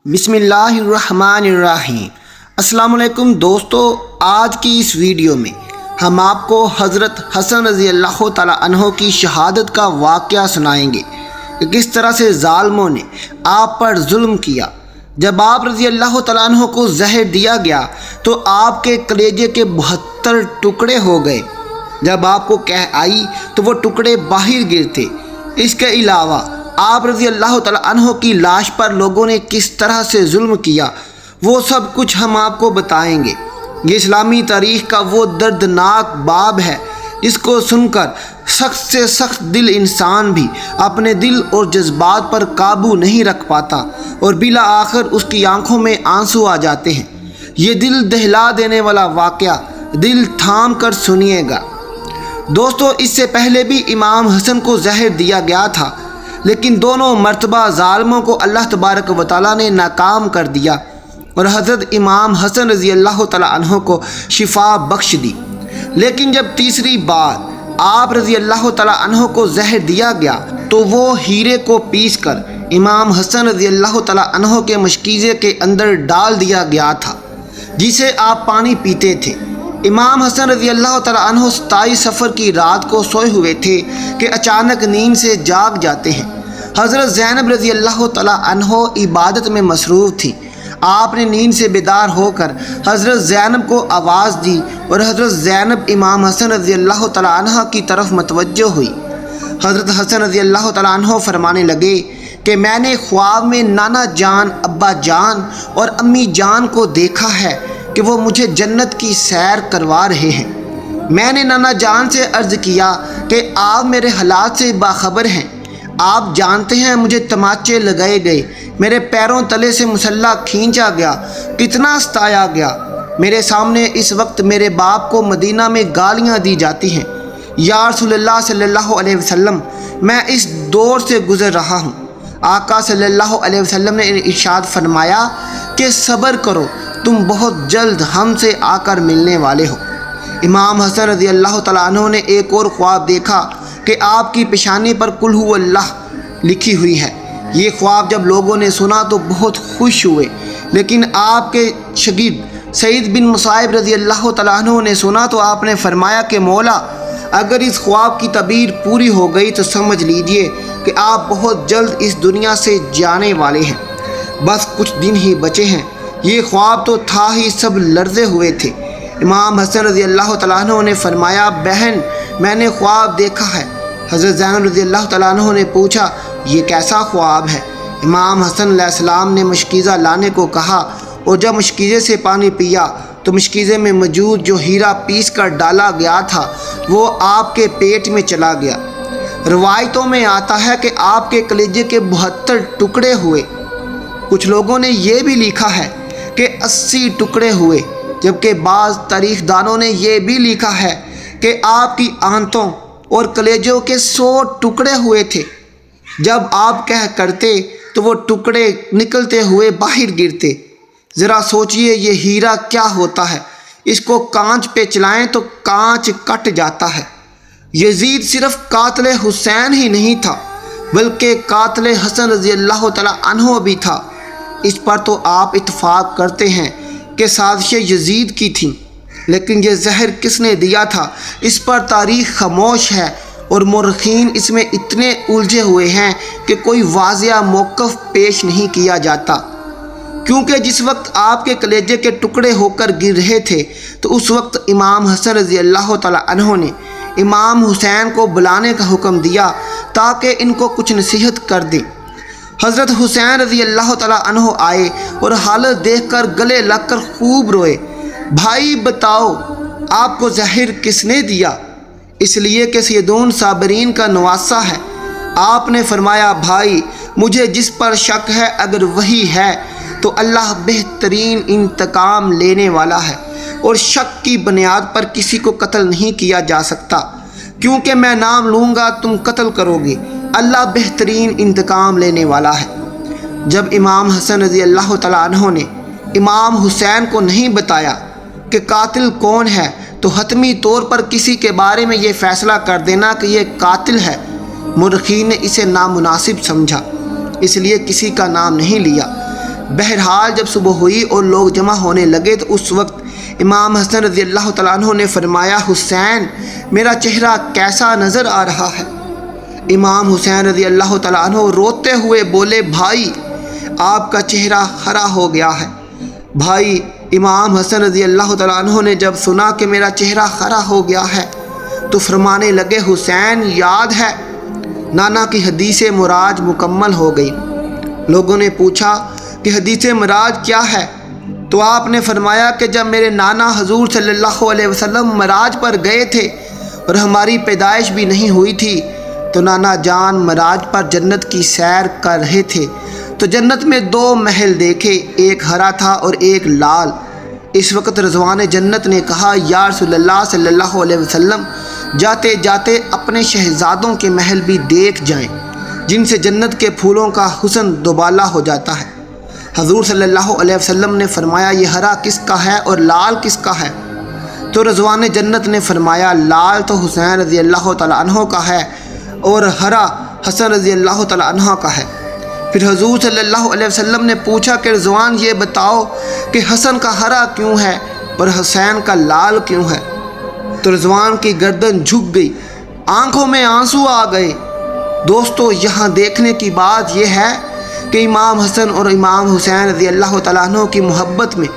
بسم اللہ الرحمن الرحیم۔ السلام علیکم دوستو، آج کی اس ویڈیو میں ہم آپ کو حضرت حسن رضی اللہ تعالیٰ عنہ کی شہادت کا واقعہ سنائیں گے کہ کس طرح سے ظالموں نے آپ پر ظلم کیا۔ جب آپ رضی اللہ تعالیٰ عنہ کو زہر دیا گیا تو آپ کے کلیجے کے 72 ٹکڑے ہو گئے۔ جب آپ کو قحط آئی تو وہ ٹکڑے باہر گرتے۔ اس کے علاوہ آپ رضی اللہ تعالیٰ عنہ کی لاش پر لوگوں نے کس طرح سے ظلم کیا، وہ سب کچھ ہم آپ کو بتائیں گے۔ یہ اسلامی تاریخ کا وہ دردناک باب ہے جس کو سن کر سخت سے سخت دل انسان بھی اپنے دل اور جذبات پر قابو نہیں رکھ پاتا اور بالآخر اس کی آنکھوں میں آنسو آ جاتے ہیں۔ یہ دل دہلا دینے والا واقعہ دل تھام کر سنیے گا۔ دوستو، اس سے پہلے بھی امام حسن کو زہر دیا گیا تھا، لیکن دونوں مرتبہ ظالموں کو اللہ تبارک و تعالیٰ نے ناکام کر دیا اور حضرت امام حسن رضی اللہ تعالیٰ عنہ کو شفا بخش دی۔ لیکن جب تیسری بار آپ رضی اللہ تعالیٰ عنہ کو زہر دیا گیا تو وہ ہیرے کو پیس کر امام حسن رضی اللہ تعالیٰ عنہ کے مشکیزے کے اندر ڈال دیا گیا تھا، جسے آپ پانی پیتے تھے۔ امام حسن رضی اللہ تعالیٰ عنہ 27 صفر کی رات کو سوئے ہوئے تھے کہ اچانک نیند سے جاگ جاتے ہیں۔ حضرت زینب رضی اللہ تعالیٰ عنہ عبادت میں مصروف تھی۔ آپ نے نیند سے بیدار ہو کر حضرت زینب کو آواز دی اور حضرت زینب امام حسن رضی اللہ تعالیٰ عنہ کی طرف متوجہ ہوئی۔ حضرت حسن رضی اللہ تعالیٰ عنہ فرمانے لگے کہ میں نے خواب میں نانا جان، ابا جان اور امی جان کو دیکھا ہے کہ وہ مجھے جنت کی سیر کروا رہے ہیں۔ میں نے نانا جان سے عرض کیا کہ آپ میرے حالات سے باخبر ہیں۔ آپ جانتے ہیں مجھے تماچے لگائے گئے، میرے پیروں تلے سے مسلح کھینچا گیا، کتنا ستایا گیا۔ میرے سامنے اس وقت میرے باپ کو مدینہ میں گالیاں دی جاتی ہیں۔ یا رسول اللہ صلی اللہ علیہ وسلم، میں اس دور سے گزر رہا ہوں۔ آقا صلی اللہ علیہ وسلم نے ارشاد فرمایا کہ صبر کرو، تم بہت جلد ہم سے آ کر ملنے والے ہو۔ امام حسن رضی اللہ تعالیٰ عنہ نے ایک اور خواب دیکھا کہ آپ کی پیشانی پر قل ھو اللہ لکھی ہوئی ہے۔ یہ خواب جب لوگوں نے سنا تو بہت خوش ہوئے، لیکن آپ کے شاگرد سعید بن مصعب رضی اللہ تعالیٰ عنہ نے سنا تو آپ نے فرمایا کہ مولا، اگر اس خواب کی تعبیر پوری ہو گئی تو سمجھ لیجئے کہ آپ بہت جلد اس دنیا سے جانے والے ہیں، بس کچھ دن ہی بچے ہیں۔ یہ خواب تو تھا ہی، سب لرزے ہوئے تھے۔ امام حسن رضی اللہ تعالیٰ عنہ نے فرمایا، بہن میں نے خواب دیکھا ہے۔ حضرت زینب رضی اللہ تعالیٰ عنہ نے پوچھا، یہ کیسا خواب ہے؟ امام حسن علیہ السلام نے مشکیزہ لانے کو کہا اور جب مشکیزے سے پانی پیا تو مشکیزے میں موجود جو ہیرا پیس کر ڈالا گیا تھا وہ آپ کے پیٹ میں چلا گیا۔ روایتوں میں آتا ہے کہ آپ کے کلیجے کے 72 ٹکڑے ہوئے۔ کچھ لوگوں نے یہ بھی لکھا ہے کہ 80 ٹکڑے ہوئے، جبکہ بعض تاریخ دانوں نے یہ بھی لکھا ہے کہ آپ کی آنتوں اور کلیجوں کے 100 ٹکڑے ہوئے تھے۔ جب آپ کہہ کرتے تو وہ ٹکڑے نکلتے ہوئے باہر گرتے۔ ذرا سوچئے یہ ہیرا کیا ہوتا ہے، اس کو کانچ پہ چلائیں تو کانچ کٹ جاتا ہے۔ یزید صرف قاتل حسین ہی نہیں تھا بلکہ قاتل حسن رضی اللہ تعالیٰ عنہ بھی تھا۔ اس پر تو آپ اتفاق کرتے ہیں کہ سازشیں یزید کی تھیں، لیکن یہ زہر کس نے دیا تھا اس پر تاریخ خاموش ہے اور مورخین اس میں اتنے الجھے ہوئے ہیں کہ کوئی واضح موقف پیش نہیں کیا جاتا، کیونکہ جس وقت آپ کے کلیجے کے ٹکڑے ہو کر گر رہے تھے تو اس وقت امام حسن رضی اللہ تعالیٰ عنہ نے امام حسین کو بلانے کا حکم دیا تاکہ ان کو کچھ نصیحت کر دیں۔ حضرت حسین رضی اللہ تعالیٰ عنہ آئے اور حالت دیکھ کر گلے لگ کر خوب روئے۔ بھائی بتاؤ، آپ کو زہر کس نے دیا؟ اس لیے کہ سیدون صابرین کا نواسہ ہے۔ آپ نے فرمایا، بھائی مجھے جس پر شک ہے اگر وہی ہے تو اللہ بہترین انتقام لینے والا ہے، اور شک کی بنیاد پر کسی کو قتل نہیں کیا جا سکتا، کیونکہ میں نام لوں گا تم قتل کرو گے۔ اللہ بہترین انتقام لینے والا ہے۔ جب امام حسن رضی اللہ تعالیٰ عنہ نے امام حسین کو نہیں بتایا کہ قاتل کون ہے تو حتمی طور پر کسی کے بارے میں یہ فیصلہ کر دینا کہ یہ قاتل ہے، مورخین نے اسے نامناسب سمجھا، اس لیے کسی کا نام نہیں لیا۔ بہرحال جب صبح ہوئی اور لوگ جمع ہونے لگے تو اس وقت امام حسن رضی اللہ تعالیٰ عنہ نے فرمایا حسین میرا چہرہ کیسا نظر آ رہا ہے؟ امام حسین رضی اللہ تعالیٰ عنہ روتے ہوئے بولے بھائی آپ کا چہرہ ہرا ہو گیا ہے۔ بھائی امام حسن رضی اللہ تعالیٰ عنہ نے جب سنا کہ میرا چہرہ ہرا ہو گیا ہے تو فرمانے لگے حسین یاد ہے نانا کی حدیث معراج مکمل ہو گئی۔ لوگوں نے پوچھا کہ حدیث معراج کیا ہے؟ تو آپ نے فرمایا کہ جب میرے نانا حضور صلی اللہ علیہ وسلم معراج پر گئے تھے اور ہماری پیدائش بھی نہیں ہوئی تھی تو نانا جان معراج پر جنت کی سیر کر رہے تھے تو جنت میں 2 محل دیکھے، ایک ہرا تھا اور ایک لال۔ اس وقت رضوان جنت نے کہا یا رسول اللہ صلی اللہ علیہ وسلم جاتے جاتے اپنے شہزادوں کے محل بھی دیکھ جائیں جن سے جنت کے پھولوں کا حسن دوبالا ہو جاتا ہے۔ حضور صلی اللہ علیہ وسلم نے فرمایا یہ ہرا کس کا ہے اور لال کس کا ہے؟ تو رضوان جنت نے فرمایا لال تو حسین رضی اللہ تعالیٰ عنہ کا ہے اور ہرا حسن رضی اللہ تعالیٰ عنہ کا ہے۔ پھر حضور صلی اللہ علیہ وسلم نے پوچھا کہ رضوان یہ بتاؤ کہ حسن کا ہرا کیوں ہے اور حسین کا لال کیوں ہے؟ تو رضوان کی گردن جھک گئی، آنکھوں میں آنسو آ گئے۔ دوستو یہاں دیکھنے کی بات یہ ہے کہ امام حسن اور امام حسین رضی اللہ تعالیٰ عنہ کی محبت میں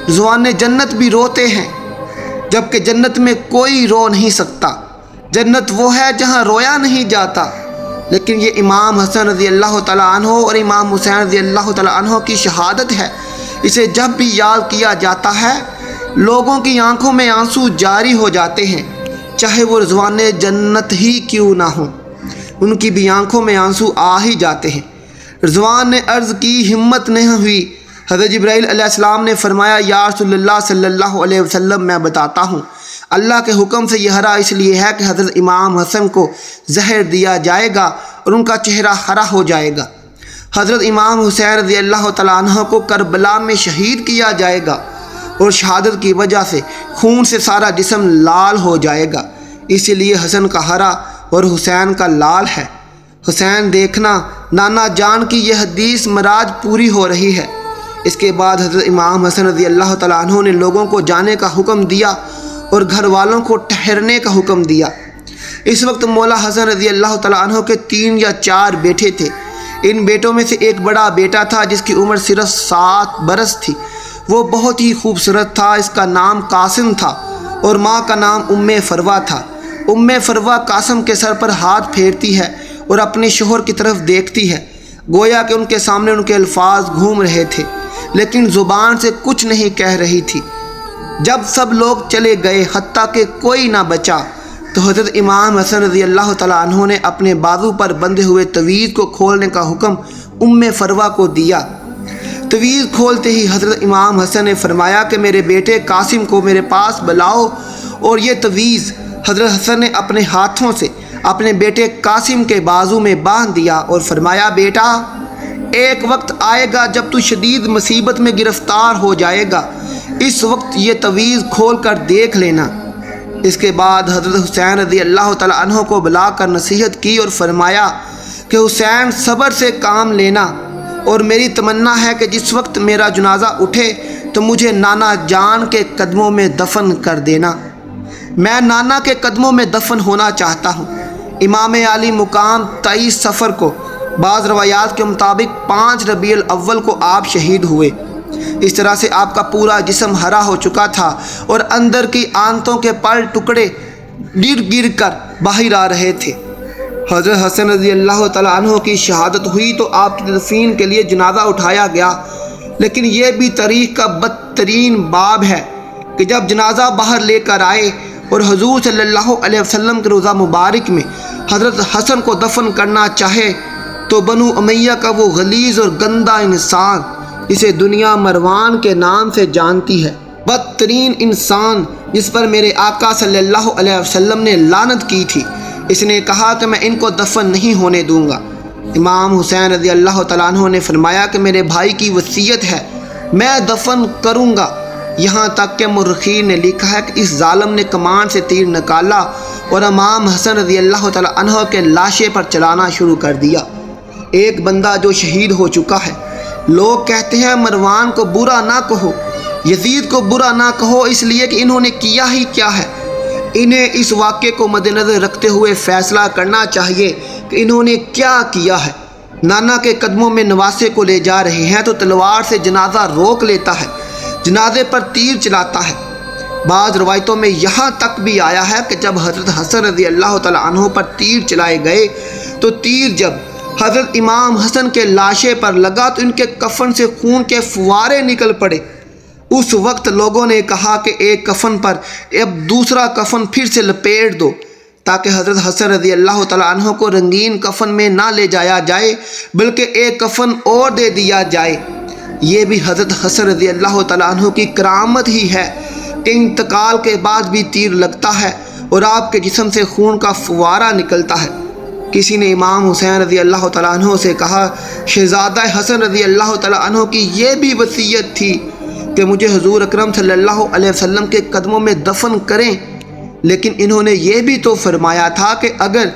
رضوان جنت بھی روتے ہیں، جبکہ جنت میں کوئی رو نہیں سکتا۔ جنت وہ ہے جہاں رویا نہیں جاتا، لیکن یہ امام حسن رضی اللہ تعالیٰ عنہ اور امام حسین رضی اللہ تعالیٰ عنہ کی شہادت ہے۔ اسے جب بھی یاد کیا جاتا ہے لوگوں کی آنکھوں میں آنسو جاری ہو جاتے ہیں، چاہے وہ رضوان جنت ہی کیوں نہ ہوں، ان کی بھی آنکھوں میں آنسو آ ہی جاتے ہیں۔ رضوان نے عرض کی ہمت نہیں ہوئی۔ حضرت جبرائیل علیہ السلام نے فرمایا یا رسول اللہ صلی اللہ علیہ وسلم میں بتاتا ہوں اللہ کے حکم سے یہ ہرا اس لیے ہے کہ حضرت امام حسن کو زہر دیا جائے گا اور ان کا چہرہ ہرا ہو جائے گا۔ حضرت امام حسین رضی اللہ تعالیٰ عنہ کو کربلا میں شہید کیا جائے گا اور شہادت کی وجہ سے خون سے سارا جسم لال ہو جائے گا، اسی لیے حسن کا ہرا اور حسین کا لال ہے۔ حسین دیکھنا نانا جان کی یہ حدیث معراج پوری ہو رہی ہے۔ اس کے بعد حضرت امام حسن رضی اللہ تعالیٰ عنہ نے لوگوں کو جانے کا حکم دیا اور گھر والوں کو ٹھہرنے کا حکم دیا۔ اس وقت مولا حسن رضی اللہ تعالیٰ عنہ کے 3 یا 4 بیٹے تھے۔ ان بیٹوں میں سے ایک بڑا بیٹا تھا جس کی عمر صرف 7 برس تھی۔ وہ بہت ہی خوبصورت تھا، اس کا نام قاسم تھا اور ماں کا نام فروہ تھا۔ فروہ قاسم کے سر پر ہاتھ پھیرتی ہے اور اپنے شوہر کی طرف دیکھتی ہے، گویا کہ ان کے سامنے ان کے الفاظ گھوم رہے تھے، لیکن زبان سے کچھ نہیں کہہ رہی تھی۔ جب سب لوگ چلے گئے حتیٰ کہ کوئی نہ بچا تو حضرت امام حسن رضی اللہ تعالیٰ عنہ نے اپنے بازو پر بندھے ہوئے تویز کو کھولنے کا حکم فروہ کو دیا۔ تویز کھولتے ہی حضرت امام حسن نے فرمایا کہ میرے بیٹے قاسم کو میرے پاس بلاؤ، اور یہ تویز حضرت حسن نے اپنے ہاتھوں سے اپنے بیٹے قاسم کے بازو میں باندھ دیا اور فرمایا بیٹا ایک وقت آئے گا جب تو شدید مصیبت میں گرفتار ہو جائے گا، اس وقت یہ تویز کھول کر دیکھ لینا۔ اس کے بعد حضرت حسین رضی اللہ تعالیٰ عنہ کو بلا کر نصیحت کی اور فرمایا کہ حسین صبر سے کام لینا، اور میری تمنا ہے کہ جس وقت میرا جنازہ اٹھے تو مجھے نانا جان کے قدموں میں دفن کر دینا۔ میں نانا کے قدموں میں دفن ہونا چاہتا ہوں۔ امام علی مقام 23 صفر کو، بعض روایات کے مطابق 5 ربیع الاول کو آپ شہید ہوئے۔ اس طرح سے آپ کا پورا جسم ہرا ہو چکا تھا اور اندر کی آنتوں کے پر ٹکڑے گر گر کر باہر آ رہے تھے۔ حضرت حسن رضی اللہ تعالیٰ عنہ کی شہادت ہوئی تو آپ کی تدفین کے لیے جنازہ اٹھایا گیا، لیکن یہ بھی تاریخ کا بدترین باب ہے کہ جب جنازہ باہر لے کر آئے اور حضور صلی اللہ علیہ وسلم کے روضہ مبارک میں حضرت حسن کو دفن کرنا چاہے تو بنو امیہ کا وہ غلیظ اور گندا انسان جسے دنیا مروان کے نام سے جانتی ہے، بدترین انسان جس پر میرے آقا صلی اللہ علیہ وسلم نے لعنت کی تھی، اس نے کہا کہ میں ان کو دفن نہیں ہونے دوں گا۔ امام حسین رضی اللہ تعالیٰ عنہ نے فرمایا کہ میرے بھائی کی وصیت ہے، میں دفن کروں گا۔ یہاں تک کہ مورخین نے لکھا ہے کہ اس ظالم نے کمان سے تیر نکالا اور امام حسن رضی اللہ تعالیٰ عنہ کے لاشے پر چلانا شروع کر دیا۔ ایک بندہ جو شہید ہو چکا ہے لوگ کہتے ہیں مروان کو برا نہ کہو، یزید کو برا نہ کہو، اس لیے کہ انہوں نے کیا ہی کیا ہے۔ انہیں اس واقعے کو مد نظر رکھتے ہوئے فیصلہ کرنا چاہیے کہ انہوں نے کیا کیا ہے۔ نانا کے قدموں میں نواسے کو لے جا رہے ہیں تو تلوار سے جنازہ روک لیتا ہے، جنازے پر تیر چلاتا ہے۔ بعض روایتوں میں یہاں تک بھی آیا ہے کہ جب حضرت حسن رضی اللہ تعالیٰ عنہ پر تیر چلائے گئے تو تیر جب حضرت امام حسن کے لاشے پر لگا تو ان کے کفن سے خون کے فوارے نکل پڑے۔ اس وقت لوگوں نے کہا کہ ایک کفن پر اب دوسرا کفن پھر سے لپیٹ دو تاکہ حضرت حسن رضی اللہ تعالیٰ عنہ کو رنگین کفن میں نہ لے جایا جائے بلکہ ایک کفن اور دے دیا جائے۔ یہ بھی حضرت حسن رضی اللہ تعالیٰ عنہ کی کرامت ہی ہے کہ انتقال کے بعد بھی تیر لگتا ہے اور آپ کے جسم سے خون کا فوارہ نکلتا ہے۔ کسی نے امام حسین رضی اللہ تعالیٰ عنہ سے کہا، شہزادہ حسن رضی اللہ تعالیٰ عنہ کی یہ بھی وصیت تھی کہ مجھے حضور اکرم صلی اللہ علیہ وسلم کے قدموں میں دفن کریں، لیکن انہوں نے یہ بھی تو فرمایا تھا کہ اگر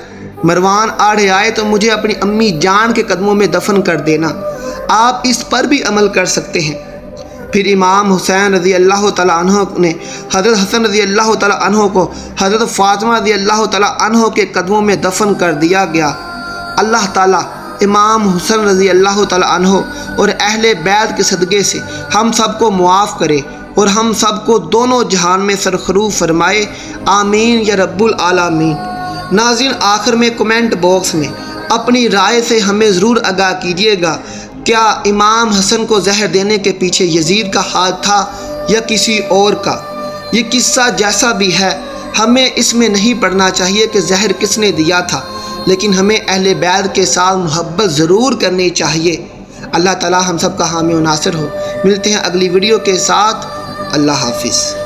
مروان آڑے آئے تو مجھے اپنی امی جان کے قدموں میں دفن کر دینا۔ آپ اس پر بھی عمل کر سکتے ہیں۔ پھر امام حسین رضی اللہ تعالیٰ عنہ نے حضرت حسن رضی اللہ تعالیٰ عنہ کو حضرت فاطمہ رضی اللہ تعالیٰ عنہ کے قدموں میں دفن کر دیا گیا۔ اللہ تعالیٰ امام حسن رضی اللہ تعالیٰ عنہ اور اہل بیت کے صدقے سے ہم سب کو معاف کرے اور ہم سب کو دونوں جہان میں سرخرو فرمائے، آمین یا رب العالمین۔ ناظرین، آخر میں کمنٹ باکس میں اپنی رائے سے ہمیں ضرور آگاہ کیجیے گا، کیا امام حسن کو زہر دینے کے پیچھے یزید کا ہاتھ تھا یا کسی اور کا؟ یہ قصہ جیسا بھی ہے ہمیں اس میں نہیں پڑھنا چاہیے کہ زہر کس نے دیا تھا، لیکن ہمیں اہل بیت کے ساتھ محبت ضرور کرنی چاہیے۔ اللہ تعالی ہم سب کا حامی و ناصر ہو۔ ملتے ہیں اگلی ویڈیو کے ساتھ۔ اللہ حافظ۔